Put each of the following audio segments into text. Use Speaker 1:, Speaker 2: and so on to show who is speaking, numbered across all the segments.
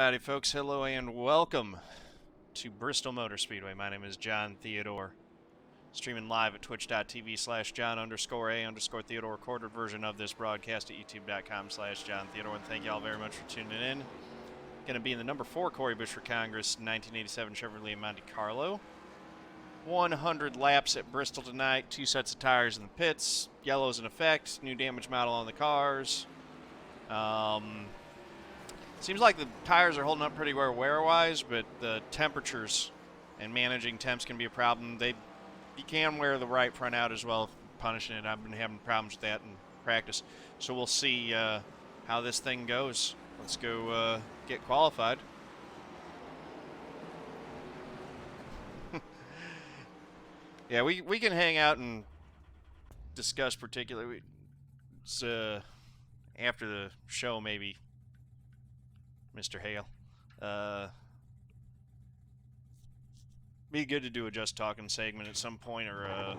Speaker 1: Alrighty, folks, hello and welcome to Bristol Motor Speedway. My name is John Theodore, streaming live at twitch.tv/John_A_Theodore, recorded version of this broadcast at youtube.com/John Theodore, and thank you all very much for tuning in. Going to be in the number 4 Corey Busch for Congress 1987 Chevrolet Monte Carlo. 100 laps at Bristol tonight, 2 sets of tires in the pits, yellows in effect, new damage model on the cars. Seems like the tires are holding up pretty well wear-wise, but the temperatures and managing temps can be a problem. You can wear the right front out as well, punishing it. I've been having problems with that in practice. So we'll see how this thing goes. Let's go get qualified. Yeah, we can hang out and discuss particularly after the show, maybe, Mr. Hale. Be good to do a Just Talking segment at some point, or a,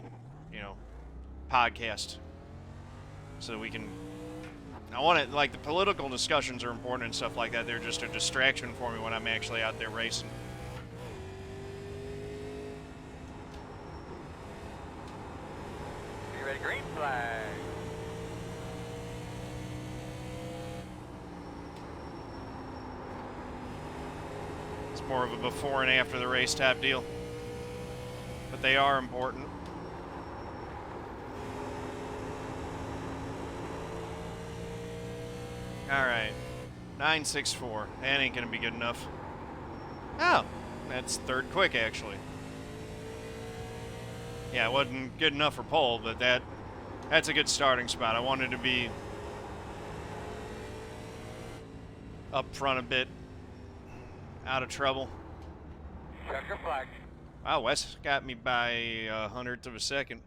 Speaker 1: podcast, so we can. I want it, like, the political discussions are important and stuff like that. They're just a distraction for me when I'm actually out there racing.
Speaker 2: You ready? Green flag.
Speaker 1: It's more of a before and after the race type deal, but they are important. Alright, 964. That ain't gonna be good enough. Oh, that's third quick, actually. Yeah, it wasn't good enough for pole, but that's a good starting spot. I wanted to be up front a bit, out of trouble.
Speaker 2: Checker flag.
Speaker 1: Wow, Wes got me by a hundredth of a second.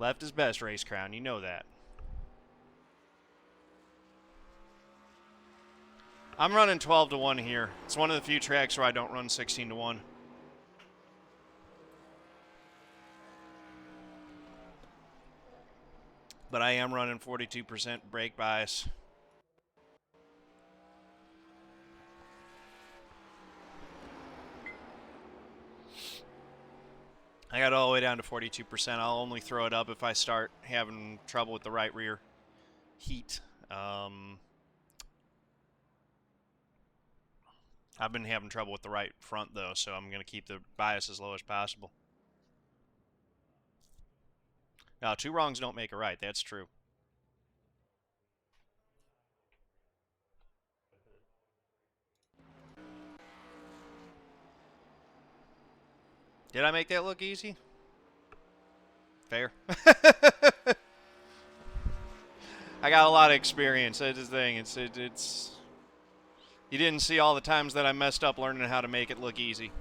Speaker 1: Left is best, Race Crown. You know that. I'm running 12-1 here. It's one of the few tracks where I don't run 16-1. But I am running 42% brake bias. I got it all the way down to 42%. I'll only throw it up if I start having trouble with the right rear heat. I've been having trouble with the right front, though, so I'm going to keep the bias as low as possible. Now, 2 wrongs don't make a right. That's true. Did I make that look easy? Fair. I got a lot of experience. That's the thing. It's. You didn't see all the times that I messed up learning how to make it look easy.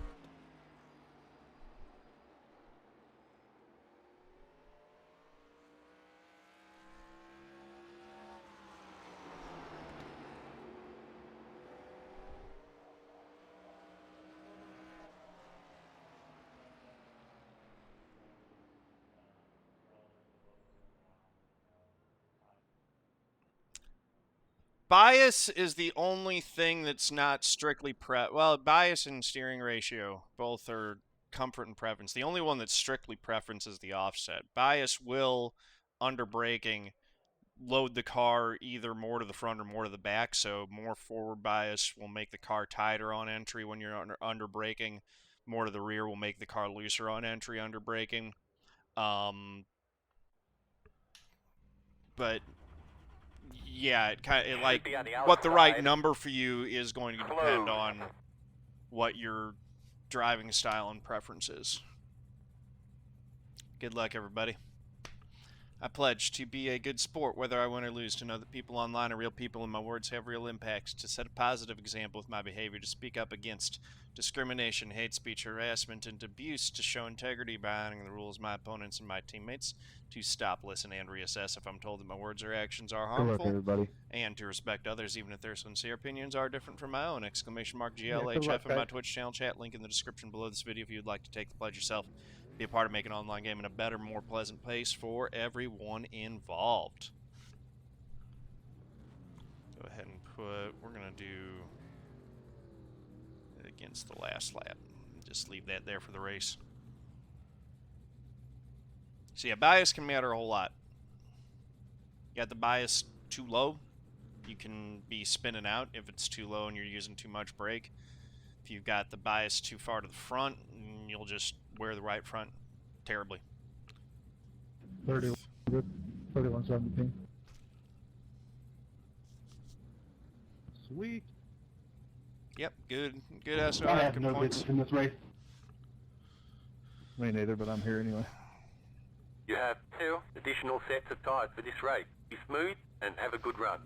Speaker 1: Bias is the only thing that's not strictly well, bias and steering ratio both are comfort and preference. The only one that's strictly preference is the offset. Bias will, under braking, load the car either more to the front or more to the back, so more forward bias will make the car tighter on entry when you're under braking. More to the rear will make the car looser on entry under braking. But yeah, it like what the right number for you is going to depend on what your driving style and preference is. Good luck, everybody. I pledge to be a good sport, whether I win or lose, to know that people online are real people and my words have real impacts, to set a positive example with my behavior, to speak up against discrimination, hate speech, harassment, and abuse, to show integrity by honoring the rules of my opponents and my teammates, to stop, listen, and reassess if I'm told that my words or actions are
Speaker 3: Good luck,
Speaker 1: harmful,
Speaker 3: everybody.
Speaker 1: and to respect others even if their sincere opinions are different from my own. Exclamation mark
Speaker 3: Yeah, good
Speaker 1: GLHF
Speaker 3: luck,
Speaker 1: in my
Speaker 3: guys.
Speaker 1: Twitch channel chat, link in the description below this video if you'd like to take the pledge yourself. Be a part of making online gaming a better, more pleasant place for everyone involved. Go ahead and put, we're going to do it against the last lap. Just leave that there for the race. So yeah, bias can matter a whole lot. You got the bias too low, you can be spinning out if it's too low and you're using too much brake. If you've got the bias too far to the front, you'll just wear the right front terribly.
Speaker 3: 31-17. Sweet.
Speaker 1: Yep, good SOI.
Speaker 3: I have
Speaker 1: Good
Speaker 3: no
Speaker 1: points.
Speaker 3: business in this race. Me neither, but I'm here anyway.
Speaker 4: You have 2 additional sets of tyres for this race. Be smooth and have a good run.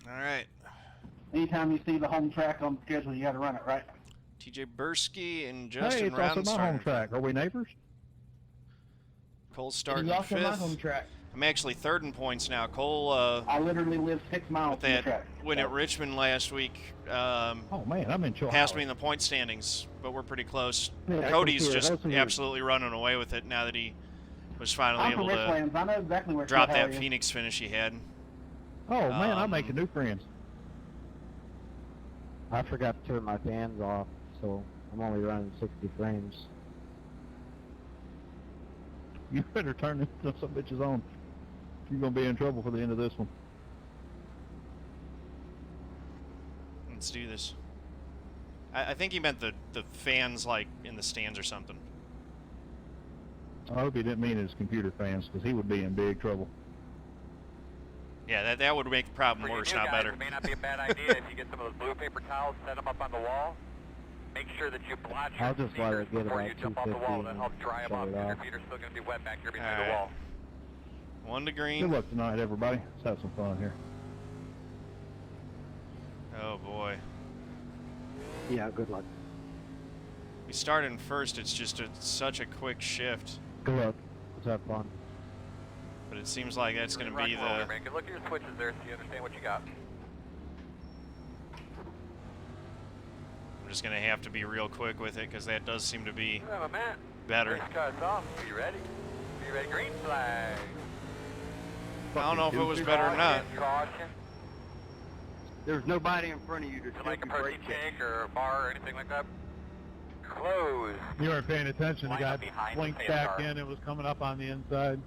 Speaker 1: All right.
Speaker 5: Anytime you see the home track on the schedule, you got to run it, right?
Speaker 1: TJ Burske and
Speaker 3: Hey,
Speaker 1: Justin
Speaker 3: it's
Speaker 1: Rowden
Speaker 3: also my home track. Are we neighbors?
Speaker 1: Cole's starting
Speaker 5: It's also my
Speaker 1: fifth.
Speaker 5: home track.
Speaker 1: I'm actually third in points now. Cole,
Speaker 5: I literally live 6 miles
Speaker 1: with
Speaker 5: from the
Speaker 1: that
Speaker 5: track.
Speaker 1: win at Richmond last week,
Speaker 3: Oh man, I'm in Chihuahua.
Speaker 1: passed me in the point standings, but we're pretty close.
Speaker 3: Yeah, I can
Speaker 1: Cody's
Speaker 3: see it.
Speaker 1: just
Speaker 3: Those are your-
Speaker 1: absolutely running away with it now that he was finally
Speaker 5: I'm from
Speaker 1: able to
Speaker 5: Richlands. I know exactly where
Speaker 1: drop
Speaker 5: Chihuahua
Speaker 1: that
Speaker 5: is.
Speaker 1: Phoenix finish he had.
Speaker 3: Oh man, I'm
Speaker 1: Um,
Speaker 3: making new friends.
Speaker 6: I forgot to turn my fans off, so I'm only running 60 frames.
Speaker 3: You better turn some bitches on. You're gonna be in trouble for the end of this one.
Speaker 1: Let's do this. I think he meant the fans, like, in the stands or something.
Speaker 3: I hope he didn't mean his computer fans, because he would be in big trouble.
Speaker 1: Yeah, that would make the problem
Speaker 2: For you
Speaker 1: worse,
Speaker 2: new
Speaker 1: not
Speaker 2: guys,
Speaker 1: better.
Speaker 2: it may not be a bad idea if you get some of those blue paper towels, set them up on the wall. Make sure that you blotch your
Speaker 6: I'll just let
Speaker 2: sneakers
Speaker 6: it get
Speaker 2: before
Speaker 6: about
Speaker 2: you jump off the wall.
Speaker 6: 250
Speaker 2: That'll help dry them
Speaker 6: shut
Speaker 2: up
Speaker 6: it
Speaker 2: because your
Speaker 6: off.
Speaker 2: feet are still going to be wet back here behind
Speaker 1: Alright.
Speaker 2: the wall.
Speaker 1: 1 to
Speaker 3: Good
Speaker 1: green.
Speaker 3: luck tonight, everybody. Let's have some fun here.
Speaker 1: Oh boy.
Speaker 6: Yeah, good luck.
Speaker 1: We started in first. It's just such a quick shift,
Speaker 6: Good luck. Let's have fun.
Speaker 1: but it seems like that's going to
Speaker 2: Run
Speaker 1: be
Speaker 2: slowly,
Speaker 1: the.
Speaker 2: man. Good look at your switches there so you understand what you got.
Speaker 1: I'm just going to have to be real quick with it because that does seem to be
Speaker 2: You have a man.
Speaker 1: better.
Speaker 2: Race car's off. Are you ready? Are you ready? Green flag.
Speaker 1: I don't know if it was better or not.
Speaker 2: Caution.
Speaker 5: There's nobody in front of you to
Speaker 2: To like a protein shake or a bar or anything like that. Close.
Speaker 3: You weren't paying attention. The
Speaker 2: Line
Speaker 3: guy
Speaker 2: up behind the
Speaker 3: blinked
Speaker 2: pace
Speaker 3: back
Speaker 2: car.
Speaker 3: in. It was coming up on the inside.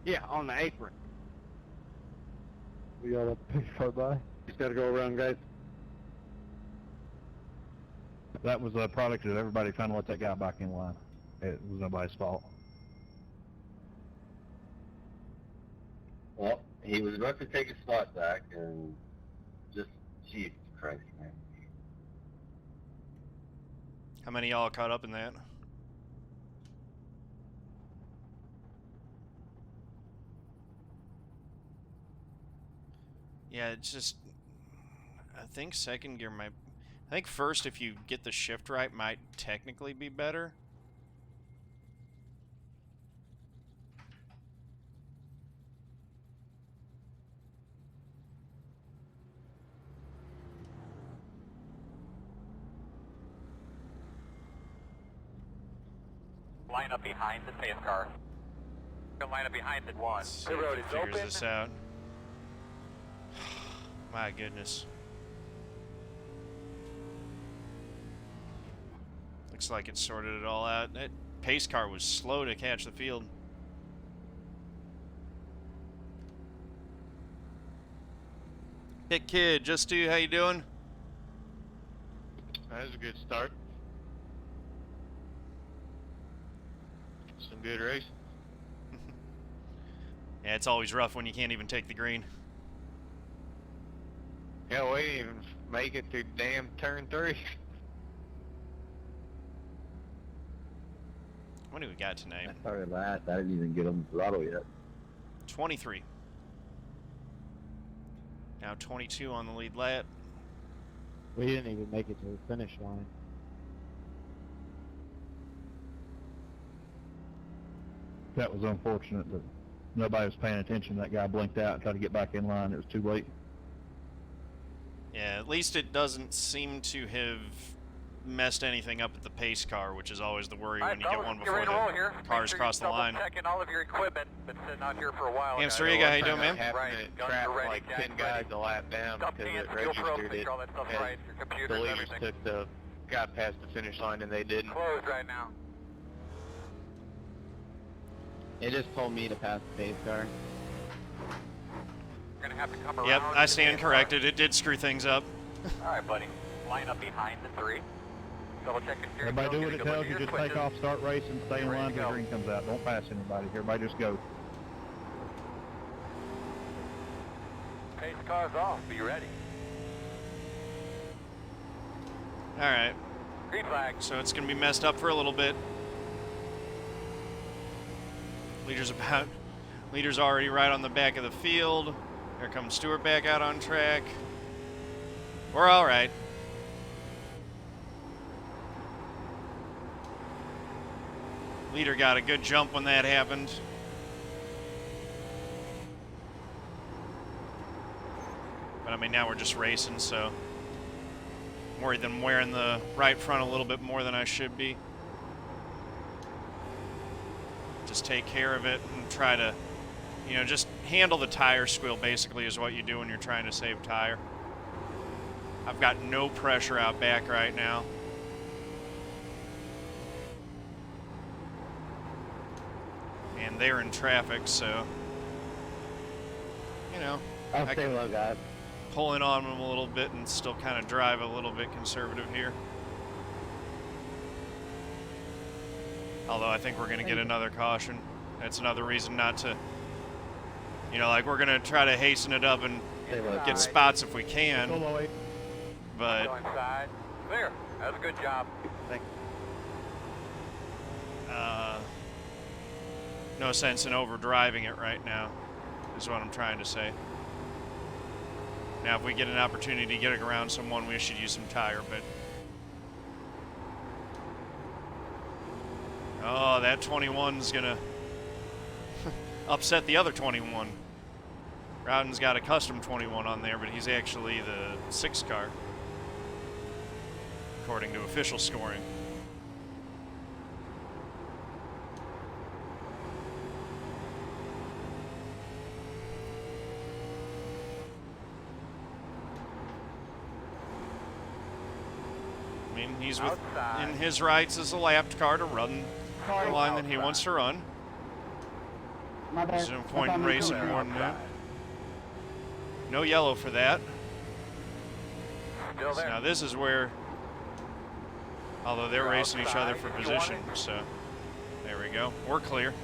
Speaker 5: Yeah, on the apron.
Speaker 6: We got a big car by.
Speaker 5: Just got to go around, guys.
Speaker 3: That was a product of everybody trying to let that guy back in line. It was nobody's fault.
Speaker 4: Well, he was about to take his spot back and just, Jesus Christ, man.
Speaker 1: How many of y'all caught up in that? Yeah, it's just. I think second gear might. I think first, if you get the shift right, might technically be better.
Speaker 2: Line up behind the pace car. Line up behind the one.
Speaker 1: Let's see
Speaker 2: The
Speaker 1: if
Speaker 2: road
Speaker 1: it
Speaker 2: is
Speaker 1: figures
Speaker 2: open.
Speaker 1: this out. My goodness. Looks like it sorted it all out. That pace car was slow to catch the field. Hit Kid, just do, how you doing?
Speaker 3: That was a good start. Some good race.
Speaker 1: Yeah, it's always rough when you can't even take the green.
Speaker 7: Yeah, we didn't even make it to damn turn 3.
Speaker 1: What do we got tonight?
Speaker 8: I started last. I didn't even get on the throttle yet.
Speaker 1: 23. Now 22 on the lead lap.
Speaker 6: We didn't even make it to the finish line.
Speaker 3: That was unfortunate that nobody was paying attention. That guy blinked out and tried to get back in line. It was too late.
Speaker 1: Yeah, at least it doesn't seem to have messed anything up at the pace car, which is always the worry when you get one before the cars cross the line.
Speaker 2: Checking all of your equipment. Been sitting out here for a while.
Speaker 1: Hamster, how you doing, man?
Speaker 7: Happened to trap like 10 guys a lap down because it registered it. And the leaders took got past the finish line and they didn't.
Speaker 2: Closed right now.
Speaker 6: It just told me to pass the pace car.
Speaker 2: You're gonna have to come around.
Speaker 1: Yep, I stand corrected. It did screw things up.
Speaker 2: All right, buddy. Line up behind the 3. Double check your steering
Speaker 3: Everybody do
Speaker 2: wheel,
Speaker 3: what it
Speaker 2: get a good
Speaker 3: tells you.
Speaker 2: look at
Speaker 3: Just
Speaker 2: your
Speaker 3: take
Speaker 2: switches.
Speaker 3: off, start racing, stay in
Speaker 2: Ready
Speaker 3: line
Speaker 2: to
Speaker 3: till the
Speaker 2: go.
Speaker 3: green comes out. Don't pass anybody. Everybody just go.
Speaker 2: Pace car's off. Be ready.
Speaker 1: All right,
Speaker 2: Green flag.
Speaker 1: so it's going to be messed up for a little bit. Leader's already right on the back of the field. Here comes Stuart back out on track. We're all right. Leader got a good jump when that happened. But I mean, now we're just racing, so I'm worried that I'm wearing the right front a little bit more than I should be. Just take care of it and try to, you know, just handle the tire squeal basically is what you do when you're trying to save tire. I've got no pressure out back right now. And they're in traffic, so, you know,
Speaker 6: I'll
Speaker 1: I
Speaker 6: stay
Speaker 1: can
Speaker 6: low, guys.
Speaker 1: pull in on them a little bit and still kind of drive a little bit conservative here. Although I think we're going to get another caution. That's another reason not to, you know, like we're going to try to hasten it up and get spots if we can. But
Speaker 2: Go inside. Clear. That was a good job.
Speaker 1: no sense in overdriving it right now, is what I'm trying to say. Now, if we get an opportunity to get it around someone, we should use some tire, but... Oh, that 21's gonna upset the other 21. Rowden's got a custom 21 on there, but he's actually the 6 car, according to official scoring. I mean, he's in his rights as a lapped car to run the line that he wants to run.
Speaker 5: My bad.
Speaker 1: There's no point in racing more than that. No yellow for that.
Speaker 2: Still
Speaker 1: So
Speaker 2: there.
Speaker 1: now this is where, although they're racing each other for position, so there we go. We're clear.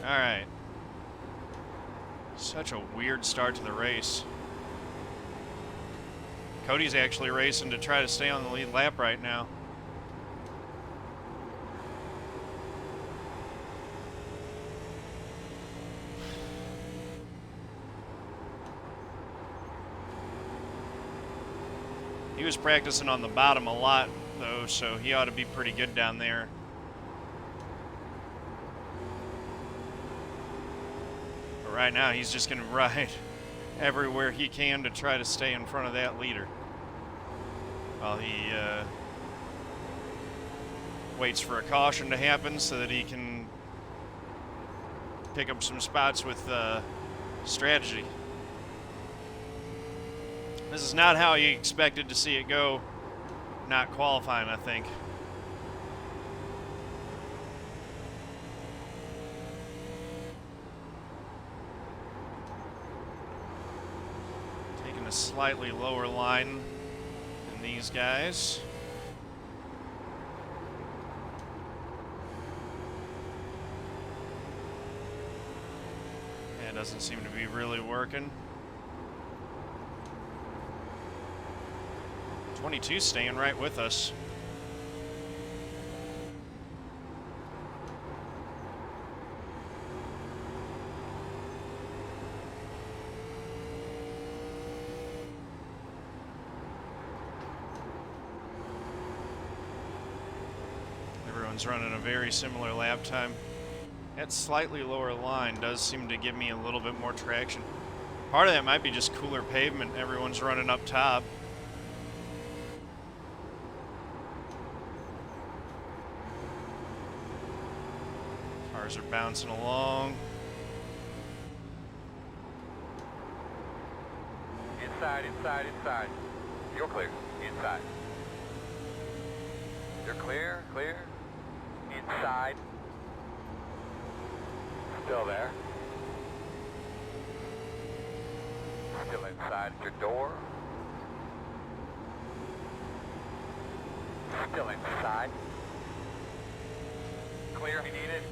Speaker 1: All right. Such a weird start to the race. Cody's actually racing to try to stay on the lead lap right now. He was practicing on the bottom a lot, though, so he ought to be pretty good down there. But right now, he's just going to ride everywhere he can to try to stay in front of that leader, while he waits for a caution to happen so that he can pick up some spots with strategy. This is not how you expected to see it go, not qualifying, I think. Taking a slightly lower line than these guys. That doesn't seem to be really working. 22 staying right with us. Everyone's running a very similar lap time. That slightly lower line does seem to give me a little bit more traction. Part of that might be just cooler pavement. Everyone's running up top. Cars are bouncing along.
Speaker 2: Inside, inside, inside. You're clear. Inside. You're clear, clear. Inside. Still there. Still inside your door. Still inside. Clear if you need it.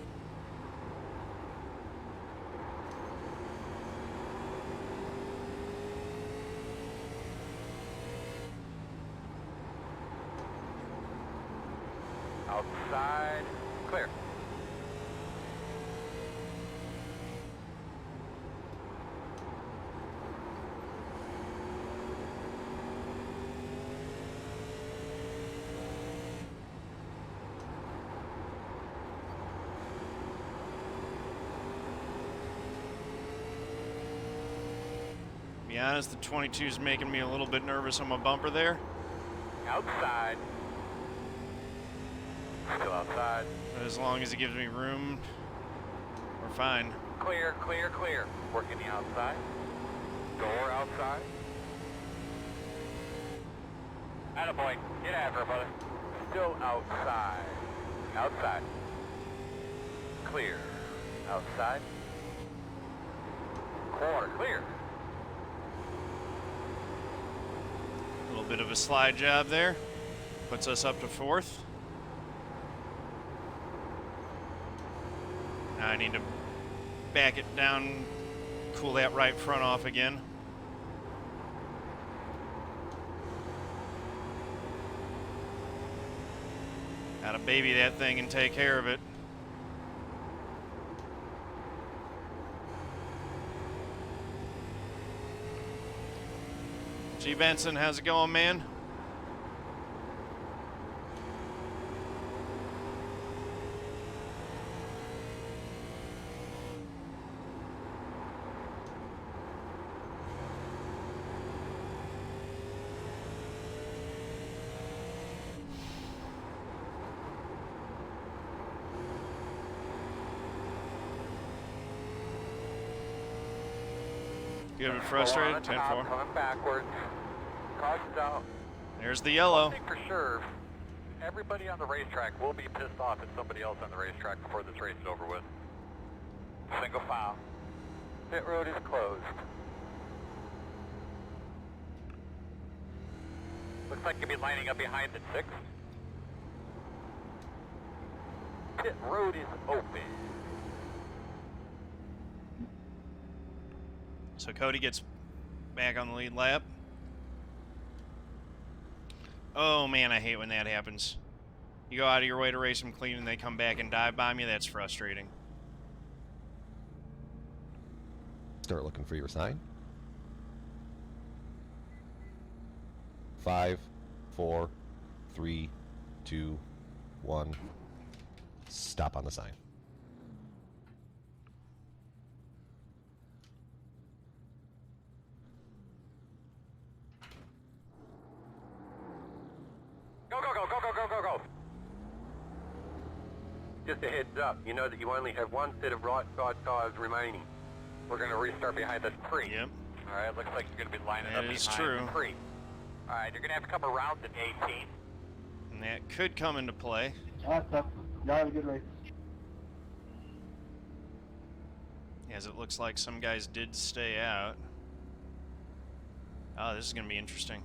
Speaker 2: Outside. Clear.
Speaker 1: To be honest, the 22 is making me a little bit nervous on my bumper there.
Speaker 2: Outside. Still outside.
Speaker 1: But as long as it gives me room, we're fine.
Speaker 2: Clear, clear, clear. Working the outside. Door outside. Attaboy. Get after it, brother. Still outside. Outside. Clear. Outside. Corner, clear.
Speaker 1: A little bit of a slide job there. Puts us up to 4th. Now I need to back it down, cool that right front off again. Gotta baby that thing and take care of it. G. Benson, how's it going, man? You a bit frustrated? 10-4.
Speaker 2: Coming backwards. Caution's out.
Speaker 1: There's the yellow.
Speaker 2: One thing for sure, everybody on the racetrack will be pissed off at somebody else on the racetrack before this race is over with. Single file. Pit road is closed. Looks like you'll be lining up behind the 6th. Pit road is open.
Speaker 1: So Cody gets back on the lead lap. Oh man, I hate when that happens. You go out of your way to race them clean and they come back and dive bomb you. That's frustrating.
Speaker 9: Start looking for your sign. 5, 4, 3, 2, 1. Stop on the sign.
Speaker 2: Go, go, go, go, go, go, go, go.
Speaker 4: Just a heads up, you know that you only have one set of right side tyres remaining.
Speaker 2: We're going to restart behind the 3.
Speaker 1: Yep.
Speaker 2: All right, looks like you're going to be lining up
Speaker 1: That is
Speaker 2: behind
Speaker 1: true.
Speaker 2: the 3. All right, you're going to have to come around at 18.
Speaker 1: And that could come into play.
Speaker 5: That's tough. Y'all have a good race.
Speaker 1: As it looks like some guys did stay out. Oh, this is going to be interesting.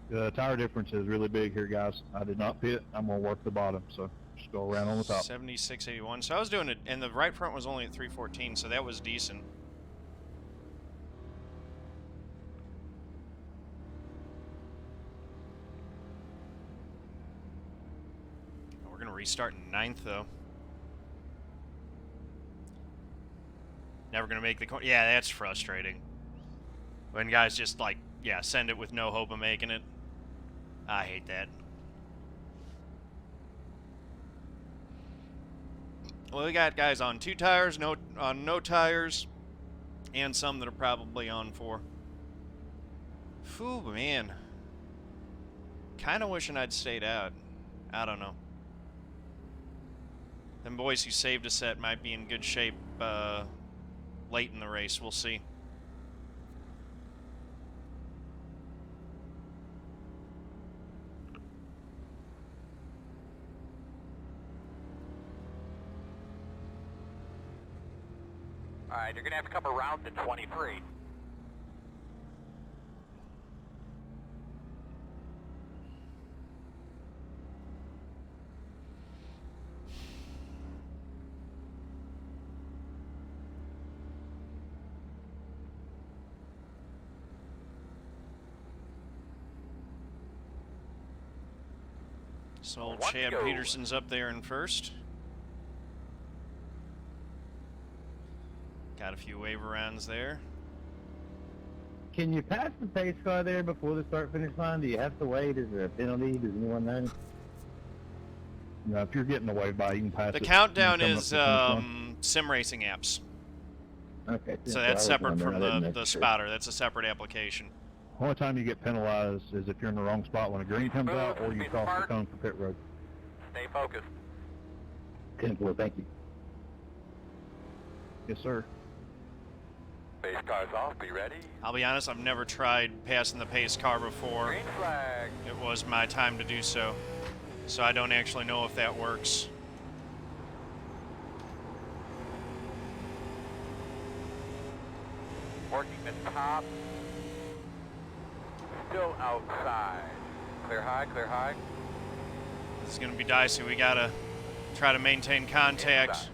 Speaker 3: The tire difference is really big here, guys. I did not pit. I'm going to work the bottom, so just go around on the top.
Speaker 1: 76.81. So I was doing it, and the right front was only at 314, so that was decent. starting 9th, though. Never going to make the corner. Yeah, that's frustrating. When guys just, like, yeah, send it with no hope of making it. I hate that. Well, we got guys on 2 tires, on no tires, and some that are probably on 4. Phew, man. Kind of wishing I'd stayed out. I don't know. Them boys who saved a set might be in good shape late in the race. We'll see.
Speaker 2: All right, you're going to have to come around to 23.
Speaker 1: So old Chad Peterson's up there in first. Got a few wave rounds there.
Speaker 6: Can you pass the pace car there before the start-finish line? Do you have to wait? Is there a penalty? Does anyone know?
Speaker 3: No, if you're getting away by, you can pass
Speaker 1: The
Speaker 3: it.
Speaker 1: countdown is sim racing apps.
Speaker 6: Okay.
Speaker 1: So that's separate from the spotter. That's a separate application.
Speaker 3: Only time you get penalized is if you're in the wrong spot when a green comes out or you cross the cone for pit road.
Speaker 2: Stay focused.
Speaker 6: 10-4, thank you.
Speaker 3: Yes, sir.
Speaker 2: Pace car's off, be ready.
Speaker 1: I'll be honest, I've never tried passing the pace car before.
Speaker 2: Green flag.
Speaker 1: It was my time to do so. So I don't actually know if that works.
Speaker 2: Working the top. Still outside. Clear high, clear high.
Speaker 1: This is going to be dicey. We got to try to maintain contact
Speaker 2: Inside.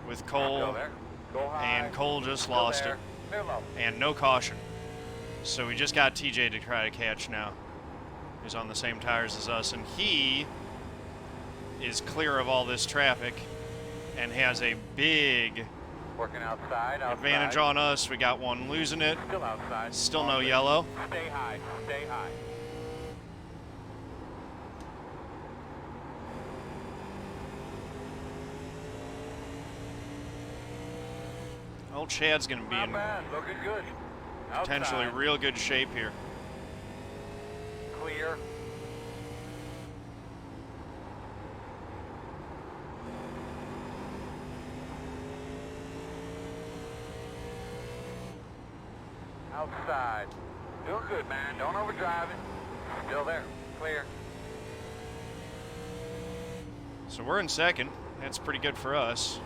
Speaker 1: with Cole.
Speaker 2: Go there. Go high.
Speaker 1: And Cole just
Speaker 2: Still
Speaker 1: lost
Speaker 2: there.
Speaker 1: it.
Speaker 2: Clear low.
Speaker 1: And no caution. So we just got TJ to try to catch now. He's on the same tires as us, and he is clear of all this traffic and has a big
Speaker 2: Working outside.
Speaker 1: advantage on us. We got one losing it.
Speaker 2: Still outside.
Speaker 1: Still no yellow.
Speaker 2: Stay high. Stay high.
Speaker 1: Old Chad's going to be
Speaker 2: Not
Speaker 1: in
Speaker 2: bad. Looking good.
Speaker 1: potentially
Speaker 2: Outside.
Speaker 1: real good shape here.
Speaker 2: Clear. Outside. Doing good, man. Don't overdrive it. Still there. Clear.
Speaker 1: So we're in second. That's pretty good for us.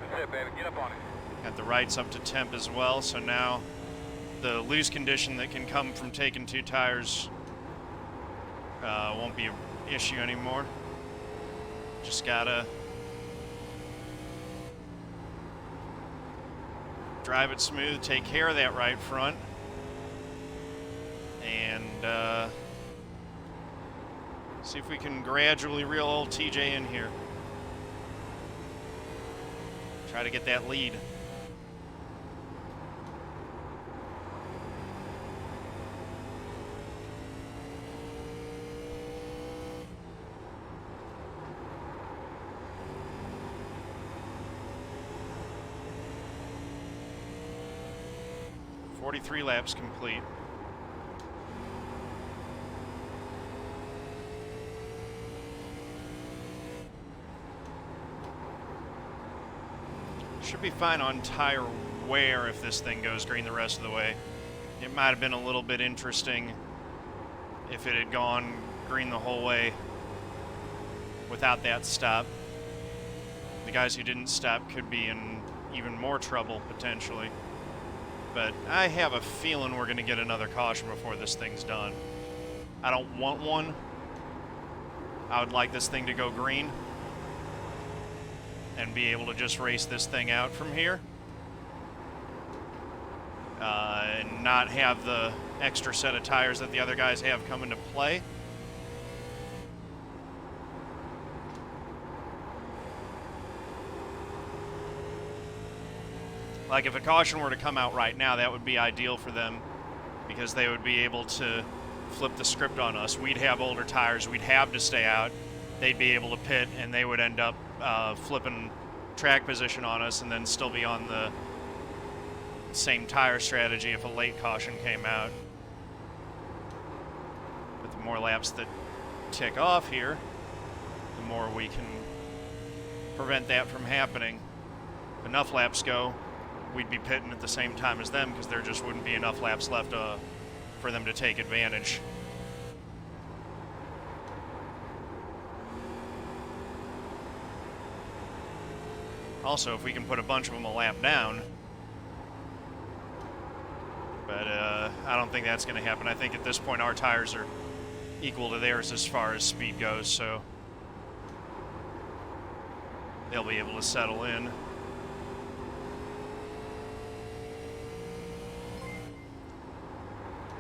Speaker 2: That's it, baby. Get up on it.
Speaker 1: Got the rights up to temp as well, so now the loose condition that can come from taking 2 tires won't be an issue anymore. Just gotta drive it smooth, take care of that right front, and see if we can gradually reel old TJ in here. Try to get that lead. .43 laps complete. Should be fine on tire wear if this thing goes green the rest of the way. It might have been a little bit interesting if it had gone green the whole way without that stop. The guys who didn't stop could be in even more trouble potentially. But I have a feeling we're going to get another caution before this thing's done. I don't want one. I would like this thing to go green and be able to just race this thing out from here. and not have the extra set of tires that the other guys have come into play. Like, if a caution were to come out right now, that would be ideal for them because they would be able to flip the script on us. We'd have older tires. We'd have to stay out. They'd be able to pit, and they would end up flipping track position on us and then still be on the same tire strategy if a late caution came out. But the more laps that tick off here, the more we can prevent that from happening. If enough laps go, we'd be pitting at the same time as them because there just wouldn't be enough laps left for them to take advantage. Also, if we can put a bunch of them a lap down, but I don't think that's going to happen. I think at this point our tires are equal to theirs as far as speed goes, so they'll be able to settle in.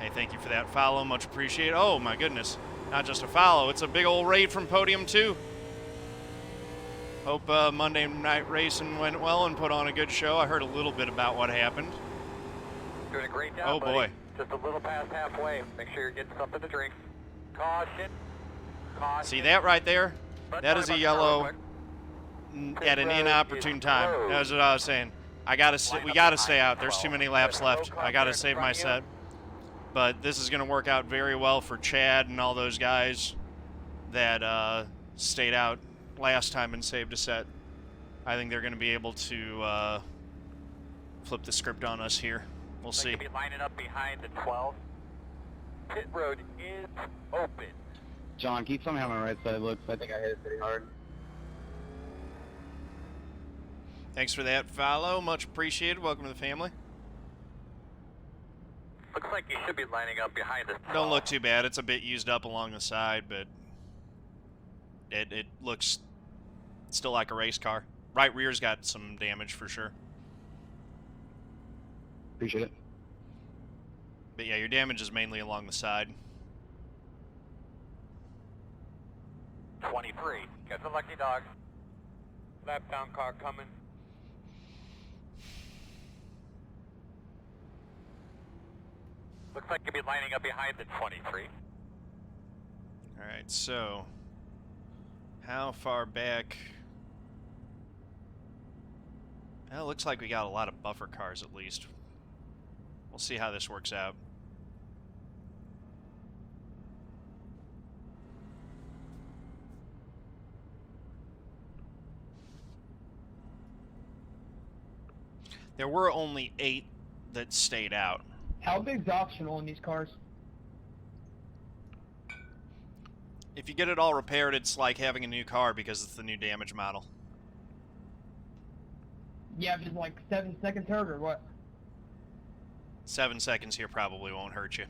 Speaker 1: Hey, thank you for that follow. Much appreciated. Oh, my goodness. Not just a follow. It's a big old raid from Podium 2. Hope Monday Night Racing went well and put on a good show. I heard a little bit about what happened.
Speaker 2: Doing a great job,
Speaker 1: oh,
Speaker 2: buddy.
Speaker 1: Boy.
Speaker 2: Just a little past halfway. Make sure you're getting something to drink. Caution. Caution.
Speaker 1: See that right there? That is a yellow at an inopportune time. That's what I was saying. We got to stay out. There's too many laps left. I got to save my set. But this is going to work out very well for Chad and all those guys that stayed out last time and saved a set. I think they're going to be able to flip the script on us here. We'll see.
Speaker 2: Be lining up behind the 12. Pit road is open.
Speaker 6: John, keep something on my right side. Looks, I think I hit it pretty hard.
Speaker 1: Thanks for that follow. Much appreciated. Welcome to the family.
Speaker 2: Looks like you should be lining up behind the 12.
Speaker 1: Don't look too bad. It's a bit used up along the side, but it looks still like a race car. Right rear's got some damage for sure.
Speaker 6: Appreciate it.
Speaker 1: But yeah, your damage is mainly along the side.
Speaker 2: 23. Got the lucky dog. Lap down car coming. Looks like you'll be lining up behind the 23.
Speaker 1: Alright, so how far back? Well, it looks like we got a lot of buffer cars at least. We'll see how this works out. There were only 8 that stayed out.
Speaker 10: How big's optional in these cars?
Speaker 1: If you get it all repaired, it's like having a new car because it's the new damage model.
Speaker 10: Yeah, just like 7 seconds hurt or what?
Speaker 1: 7 seconds here probably won't hurt you.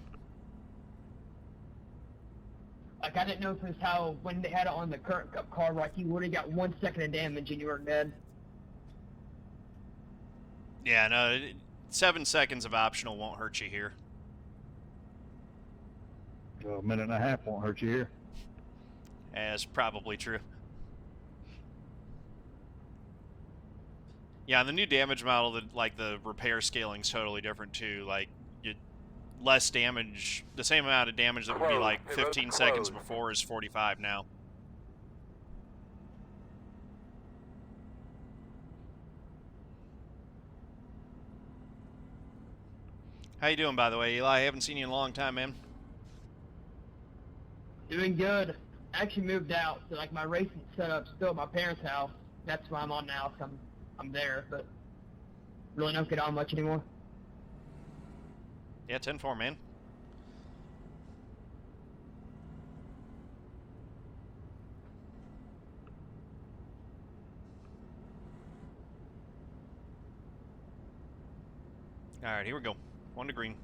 Speaker 10: Like, I didn't know if it was how, when they had it on the current cup car, like you would have got 1 second of damage and you were dead.
Speaker 1: Yeah, no, 7 seconds of optional won't hurt you here.
Speaker 3: So a minute and a half won't hurt you here.
Speaker 1: That's probably true. Yeah, the new damage model, like the repair scaling's totally different too. Like, less damage, the same amount of damage that would be like 15 seconds before is 45 now. How you doing, by the way, Eli? I haven't seen you in a long time, man.
Speaker 10: Doing good. I actually moved out, so like my racing setup's still at my parents' house. That's why I'm on now, so I'm there, but really don't get on much anymore.
Speaker 1: Yeah, 10-4, man. All right, here we go. 1 to green.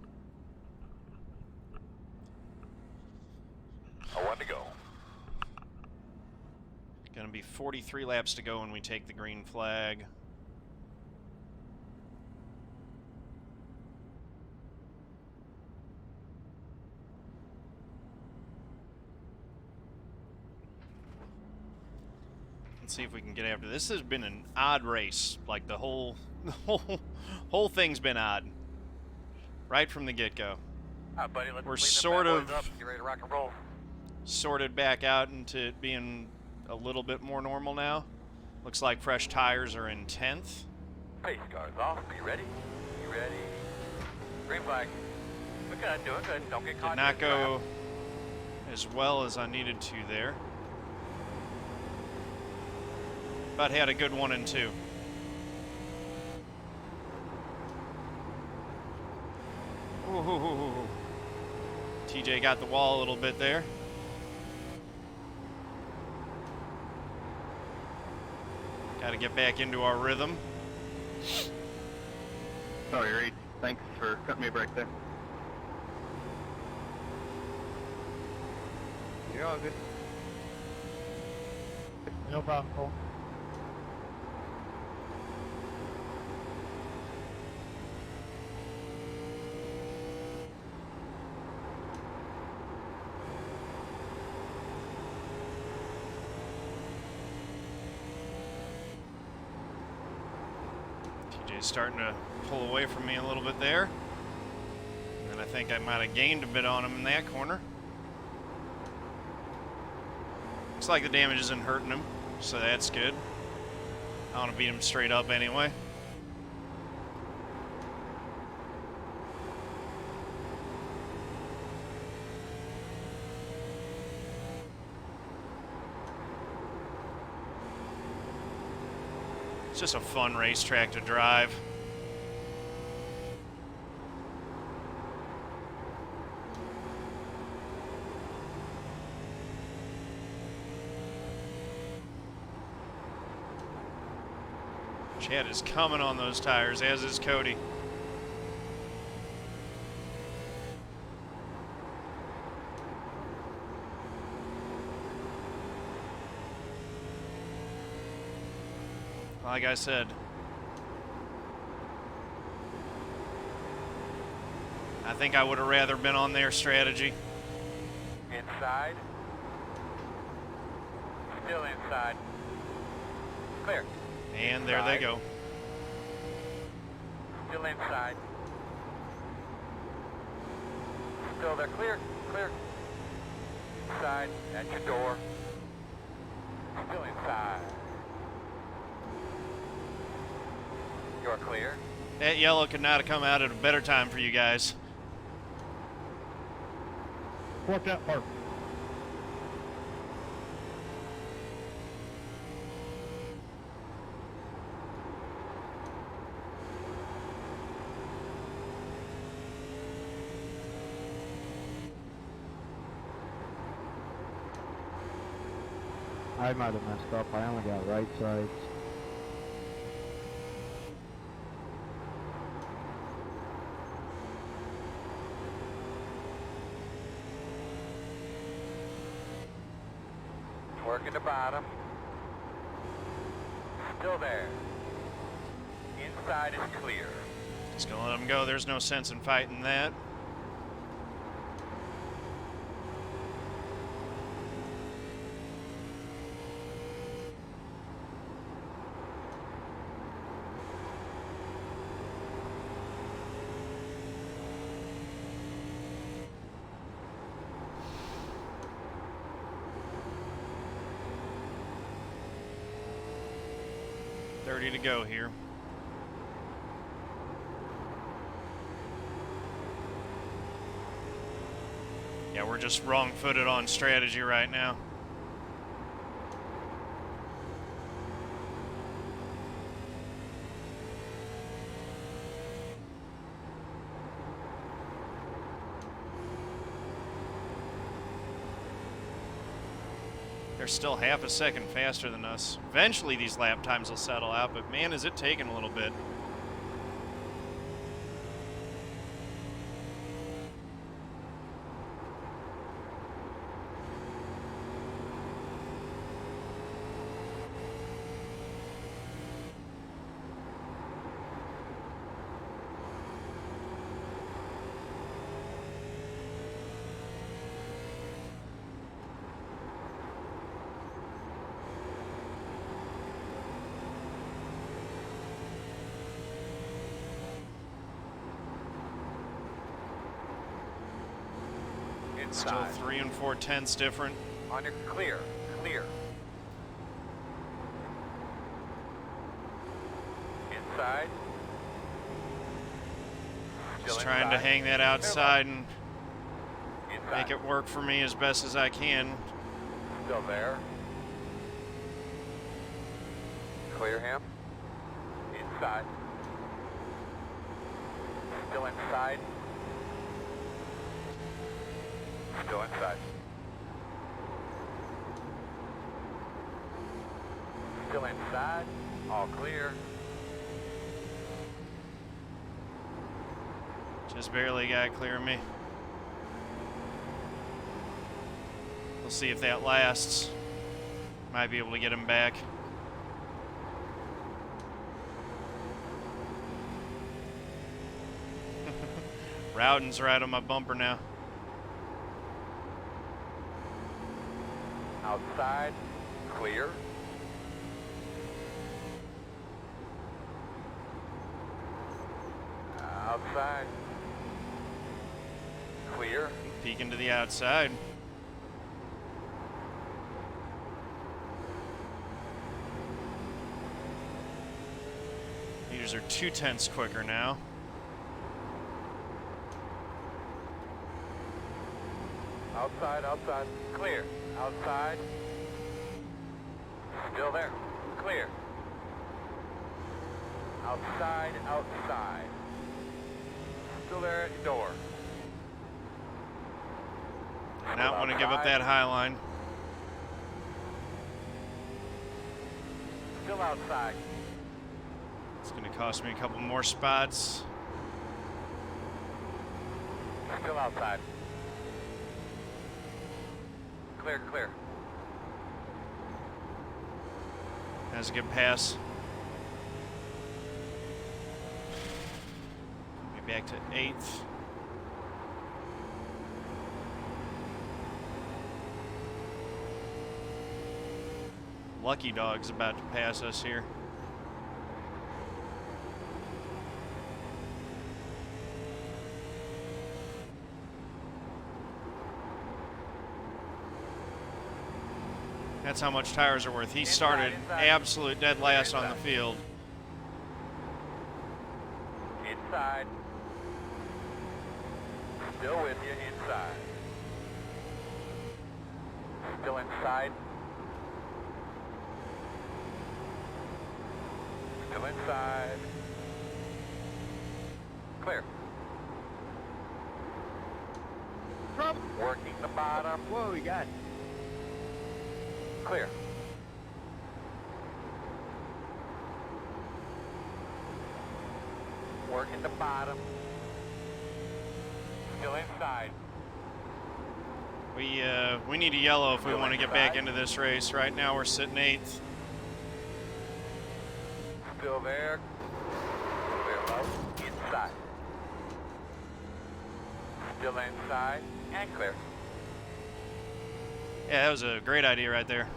Speaker 2: 1 to go.
Speaker 1: Gonna be 43 laps to go when we take the green flag. Let's see if we can get after this. Has been an odd race. Like the whole whole thing's been odd. Right from the get-go.
Speaker 2: All right, buddy, let's
Speaker 1: We're
Speaker 2: clean them
Speaker 1: sort
Speaker 2: bad
Speaker 1: of
Speaker 2: boys up. Get ready to rock and roll.
Speaker 1: sorted back out into it being a little bit more normal now. Looks like fresh tires are in 10th.
Speaker 2: Pace cars off. Be ready. Be ready. Green flag. We're good. Doing good. Don't get caught.
Speaker 1: Did not go as well as I needed to there. But had a good 1 and 2. Ooh. TJ got the wall a little bit there. Got to get back into our rhythm.
Speaker 6: Sorry, Reed. Thanks for cutting me a break there. You're all good.
Speaker 5: No problem, Cole.
Speaker 1: TJ's starting to pull away from me a little bit there. And I think I might have gained a bit on him in that corner. Looks like the damage isn't hurting him, so that's good. I want to beat him straight up anyway. It's just a fun racetrack to drive. Chad is coming on those tires, as is Cody. Like I said, I think I would have rather been on their strategy.
Speaker 2: Inside. Still inside. Clear.
Speaker 1: And there they go.
Speaker 2: Still inside. Still there. Clear. Clear. Inside. At your door. Still inside. You're clear.
Speaker 1: That yellow could not have come out at a better time for you guys.
Speaker 3: Worked out perfect.
Speaker 8: I might have messed up. I only got right sides.
Speaker 2: Working the bottom. Still there. Inside is clear.
Speaker 1: Just gonna let them go. There's no sense in fighting that. To go here. Yeah, we're just wrong-footed on strategy right now. They're still half a second faster than us. Eventually these lap times will settle out, but man, is it taking a little bit.
Speaker 2: Inside.
Speaker 1: Still 3 4/10 different.
Speaker 2: On your clear. Clear. Inside.
Speaker 1: Just trying to hang that outside and
Speaker 2: Inside.
Speaker 1: make it work for me as best as I can.
Speaker 2: Still there. Clear him. Inside. Still inside. Still inside. Still inside. All clear.
Speaker 1: Just barely got clear of me. We'll see if that lasts. Might be able to get him back. Rowden's right on my bumper now.
Speaker 2: Outside. Clear. Outside. Clear.
Speaker 1: Peeking to the outside. Meters are 2/10 quicker now.
Speaker 2: Outside, outside. Clear. Outside. Still there. Clear. Outside, outside. Still there at your door.
Speaker 1: Not want to give up that high line.
Speaker 2: Still outside.
Speaker 1: It's going to cost me a couple more spots.
Speaker 2: Still outside. Clear, clear.
Speaker 1: That's a good pass. Get back to 8th. Lucky Dog's about to pass us here. That's how much tires are worth. He started absolute dead last on the field.
Speaker 2: Inside. Still with you, inside. Still inside. Still inside. Clear. Working the bottom.
Speaker 6: Whoa, we got it.
Speaker 2: Clear. Working the bottom. Still inside.
Speaker 1: We need a yellow if we want to get back into this race. Right now we're sitting 8th.
Speaker 2: Still there. Clear low. Inside. Still inside and clear.
Speaker 1: Yeah, that was a great idea right there.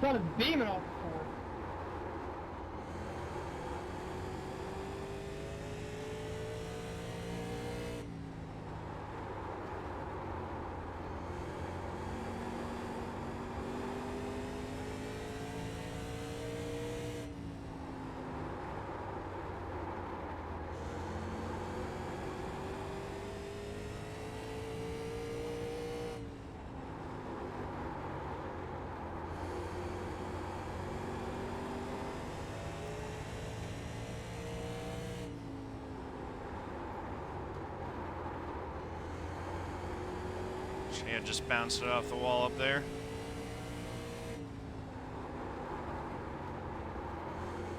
Speaker 10: Sun is beaming off the floor.
Speaker 1: Chad just bounced it off the wall up there.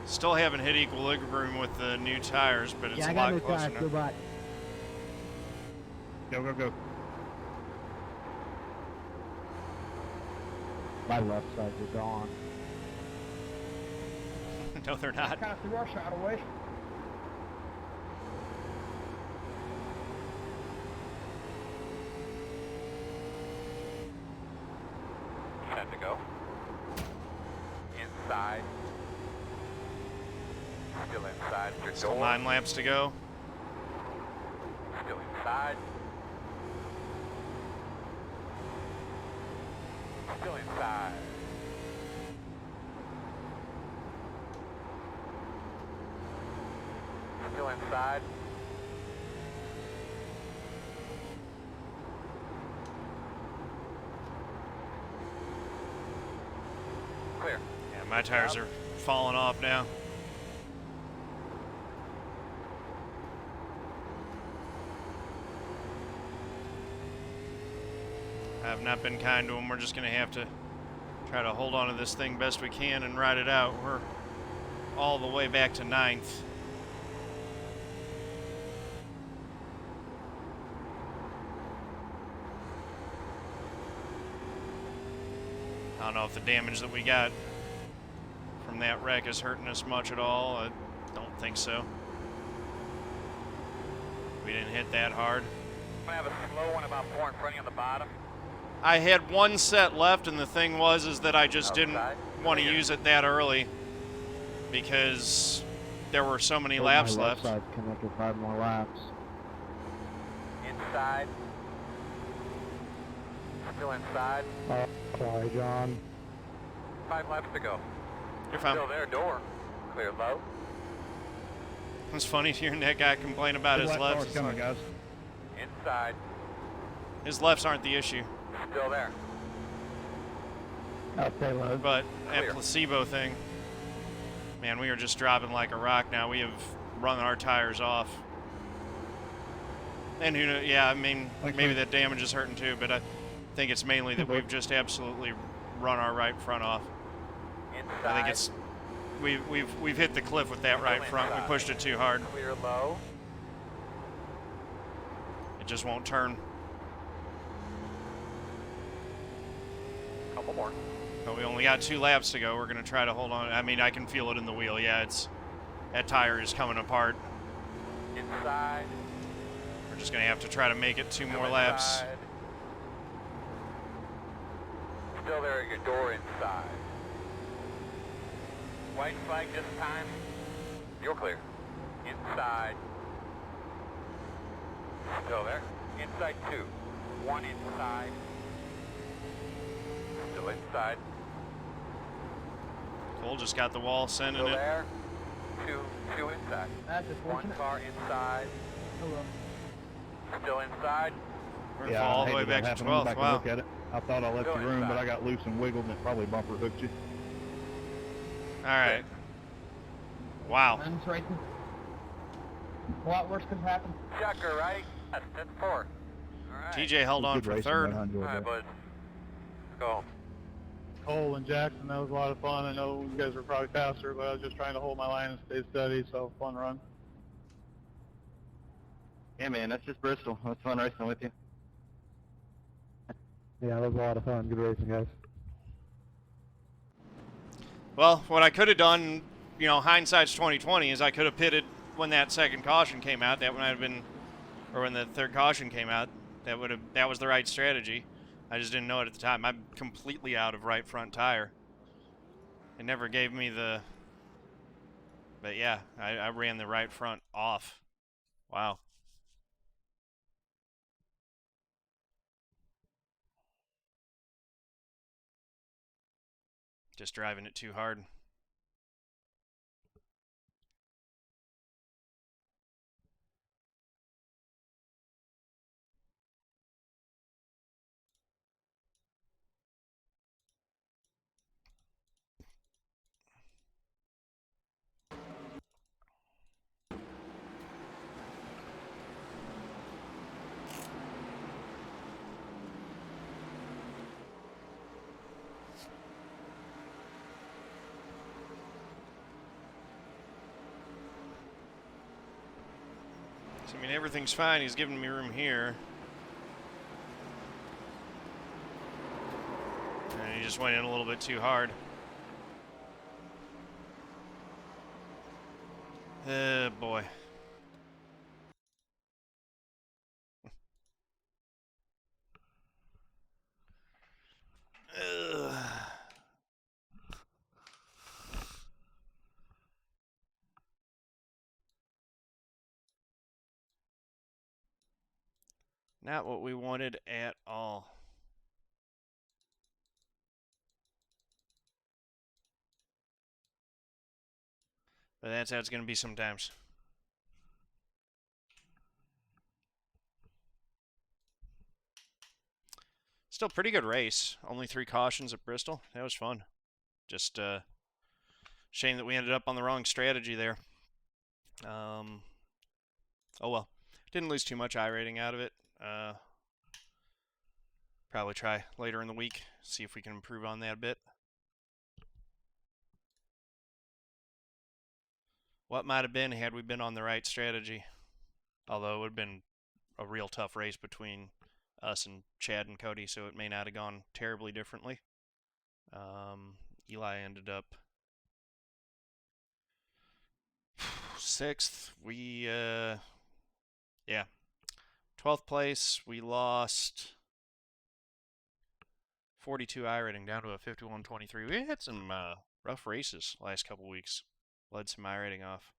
Speaker 1: Still haven't hit equilibrium with the new tires, but it's a lot closer now.
Speaker 8: Go back.
Speaker 3: Go, go, go.
Speaker 8: My left sides are gone.
Speaker 1: No, they're not.
Speaker 10: Kind of threw our shot away.
Speaker 2: 10 to go. Inside. Still inside your
Speaker 1: Still
Speaker 2: door.
Speaker 1: 9 laps to go.
Speaker 2: Still inside. Still inside. Still inside. Clear.
Speaker 1: Yeah, my tires are falling off now. I have not been kind to them. We're just going to have to try to hold on to this thing best we can and ride it out. We're all the way back to 9th. I don't know if the damage that we got from that wreck is hurting us much at all. I don't think so. We didn't hit that hard.
Speaker 2: I'm gonna have a slow one about 4 in front of you on the bottom.
Speaker 1: I had 1 set left, and the thing is that I just didn't want to use it that early because there were so many laps
Speaker 8: my
Speaker 1: left.
Speaker 8: left side's connected 5 more laps.
Speaker 2: Inside. Still inside.
Speaker 8: Sorry, John.
Speaker 2: 5 laps to go.
Speaker 1: You're fine.
Speaker 2: Still there, door. Clear low.
Speaker 1: It's funny hearing that guy complain about his lefts.
Speaker 3: Come on, guys.
Speaker 2: Inside.
Speaker 1: His lefts aren't the issue,
Speaker 2: Still there.
Speaker 8: Okay, low.
Speaker 1: but that
Speaker 2: Clear.
Speaker 1: placebo thing, man, we are just dropping like a rock now. We have run our tires off. And who knows, yeah, I mean, maybe that damage is hurting too, but I think it's mainly that we've just absolutely run our right front off.
Speaker 2: Inside.
Speaker 1: I think it's we've hit the cliff with that right front. We pushed it too hard.
Speaker 2: Clear low.
Speaker 1: It just won't turn.
Speaker 2: Couple more.
Speaker 1: But we only got 2 laps to go. We're going to try to hold on. I mean, I can feel it in the wheel. Yeah, that tire is coming apart.
Speaker 2: Inside.
Speaker 1: We're just going to have to try to make it 2 more
Speaker 2: Still
Speaker 1: laps.
Speaker 2: inside. Still there at your door inside. White flag this time. You're clear. Inside. Still there. Inside 2. 1 inside. Still inside.
Speaker 1: Cole just got the wall sending
Speaker 2: Still
Speaker 1: it.
Speaker 2: there. 2 inside.
Speaker 10: That's
Speaker 2: 1
Speaker 10: unfortunate.
Speaker 2: car inside.
Speaker 10: Hello.
Speaker 2: Still inside.
Speaker 1: We're going to fall all the way back to 12th. Wow.
Speaker 3: Look at it. I thought I left
Speaker 2: Still
Speaker 3: you room, but
Speaker 2: inside.
Speaker 3: I got loose and wiggled, and it probably bumper hooked you.
Speaker 1: All right. Wow.
Speaker 10: Time's racing. A lot worse could happen.
Speaker 2: Checker, right? That's 10-4. All right.
Speaker 1: TJ held on
Speaker 3: Good
Speaker 1: for
Speaker 3: racing
Speaker 1: 3rd.
Speaker 3: behind you
Speaker 2: All
Speaker 3: over
Speaker 2: right,
Speaker 3: there.
Speaker 2: bud. Go.
Speaker 11: Cole and Jackson, that was a lot of fun. I know you guys were probably faster, but I was just trying to hold my line and stay steady, so fun run.
Speaker 6: Yeah, man, that's just Bristol. It was fun racing with you.
Speaker 8: Yeah, that was a lot of fun. Good racing, guys.
Speaker 1: Well, what I could have done, you know, hindsight's 20/20, is I could have pitted when that second caution came out. That might have been, or when the third caution came out. That was the right strategy. I just didn't know it at the time. I'm completely out of right front tire. It never gave me the. But yeah, I ran the right front off. Wow. Just driving it too hard. I mean, everything's fine. He's giving me room here. And he just went in a little bit too hard. Boy. Ugh. Not what we wanted at all. But that's how it's going to be sometimes. Still pretty good race. Only 3 cautions at Bristol. That was fun. Just shame that we ended up on the wrong strategy there. Oh well. Didn't lose too much iRating out of it. Probably try later in the week. See if we can improve on that a bit. What might have been had we been on the right strategy. Although it would have been a real tough race between us and Chad and Cody, so it may not have gone terribly differently. Eli ended up 6th. We, yeah. 12th place. We lost 42 iRating down to a 51.23. We had some rough races last couple weeks. Led some iRating off.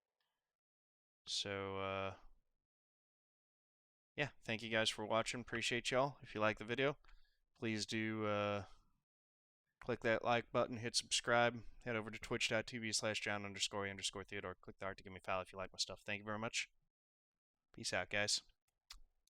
Speaker 1: So, yeah, thank you guys for watching. Appreciate y'all. If you like the video, please do click that like button, hit subscribe, head over to twitch.tv/John_Theodore. Click the heart to give me a follow if you like my stuff. Thank you very much. Peace out, guys.